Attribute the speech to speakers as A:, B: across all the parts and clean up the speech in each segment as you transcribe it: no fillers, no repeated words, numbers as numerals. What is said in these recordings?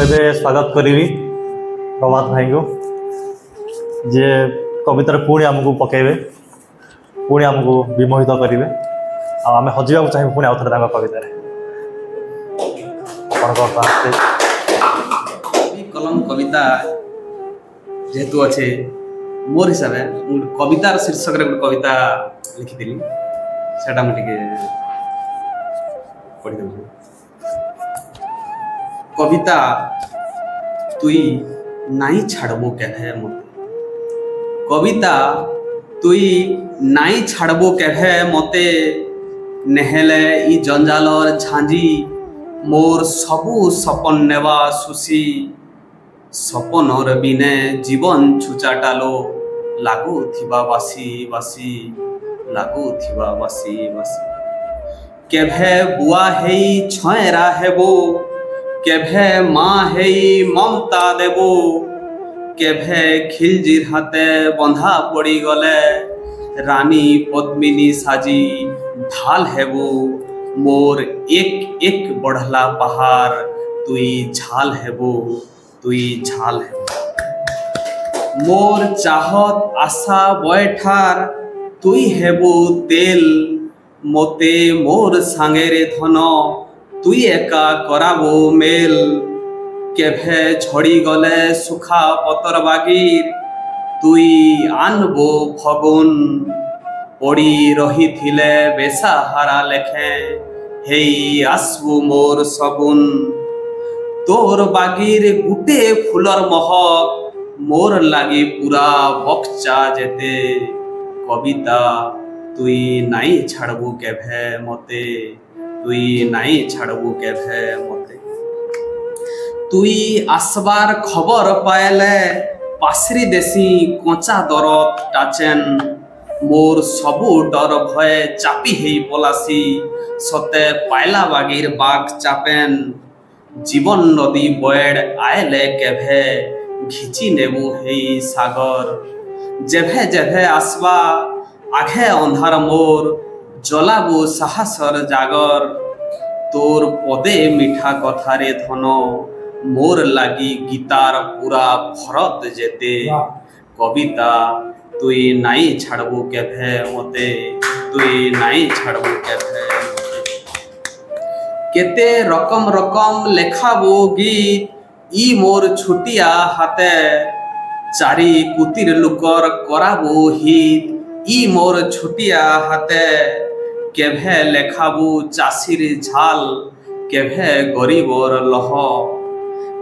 A: मुझे स्वागत करी प्रभात भाई को जे कवितार पुणी आमको पकेबे पुणी आमको विमोहित करेंगे आम हजाक चाहिए पुणी आउ थे कवितार
B: कलम कविता जेहेतु अच्छे मोर हिसाब से कवितार शीर्षक रे कविता लिखी से पढ़ी कविता तुई नाई छाड़बो केभे मते कविता तुई नाई छाड़बो केभे मते नेहेले ई जंजालर झांझी मोर सबू सपन नेवा सुसी सपनर बिने जीवन छुचाटालो लागू थिबा बासी बासी लागू थिबा बासी बासी केभे बुआ हेई छयरा हेबो केभे माँ हेई ममता देबो केभे खिलजिर हाथे बंधा पड़ी गले रानी पद्मिनी साजी ढाल हेबो मोर एक एक बढ़ला पहाड़ तुई झाल हेबो तुई झाल हेबो मोर चाहत आशा बैठार तुई हेबो तेल मोते मोर सांगेरे धन तुई एका कराबो मेल केभे झड़ी गले सुखा पतर बागीर तुई आनबो फगुन पड़ी रही थिले बेसाहारा लेखे हेई आसबो मोर सगुन तोर बागीर गुटे फुलर महक मोर लागी पूरा बक्चा जेते कविता तुई नाई छाड़बू केभे मते तुई नाई छाड़बू केभे मते तुई आसबार खबर पाएले पासरी देसी कोचा दरत टाचेन मोर सबू डर भय चापी हेई पलासी सते पायला बागीर बाग चापेन जीवन नदी बयड आएले केभे घिची नेबू हेई सागर जेभे जेभे आसबा आघे अंधार मोर जलाबू साहसर जागर तोर पदे मीठा कथारे धन मोर लागी गीतार पूरा भरत जेते कविता तुई नाई छाड़बू केभे मते तुई नाई छाड़बू केभे केते रकम रकम लेखाबो गीत ई मोर छुटिया हाथे चारी कुतिर लुकर कराबो हित ई मोर छुटिया हाथे केभे लेखाबू चाषीर झाल केभे गरीबर लह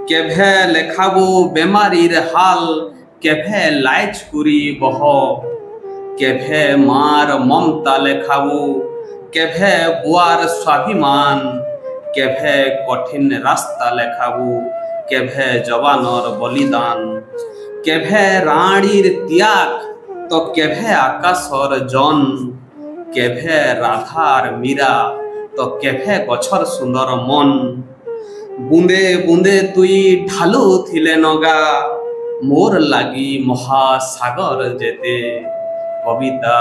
B: केभे लेखाबू बेमारीर हाल केभे लाइच कुरी बह केभे मार ममता लेखाबू केभे बुआर स्वाभिमान केभे कठिन रास्ता लेखाबू केभे जवानर बलिदान केभे राणीर त्याग तो केभे आकाशर जन केभे राधार मीरा तो केभे गछर सुंदर मन बुंदे बुंदे तुई ढालू थिले नगा मोर लागी महासागर जेते कविता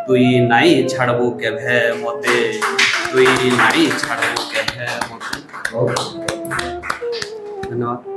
B: तुई नाई छाड़बू केभे मते तुई नाई छाड़बू केभे मते धन्यवाद।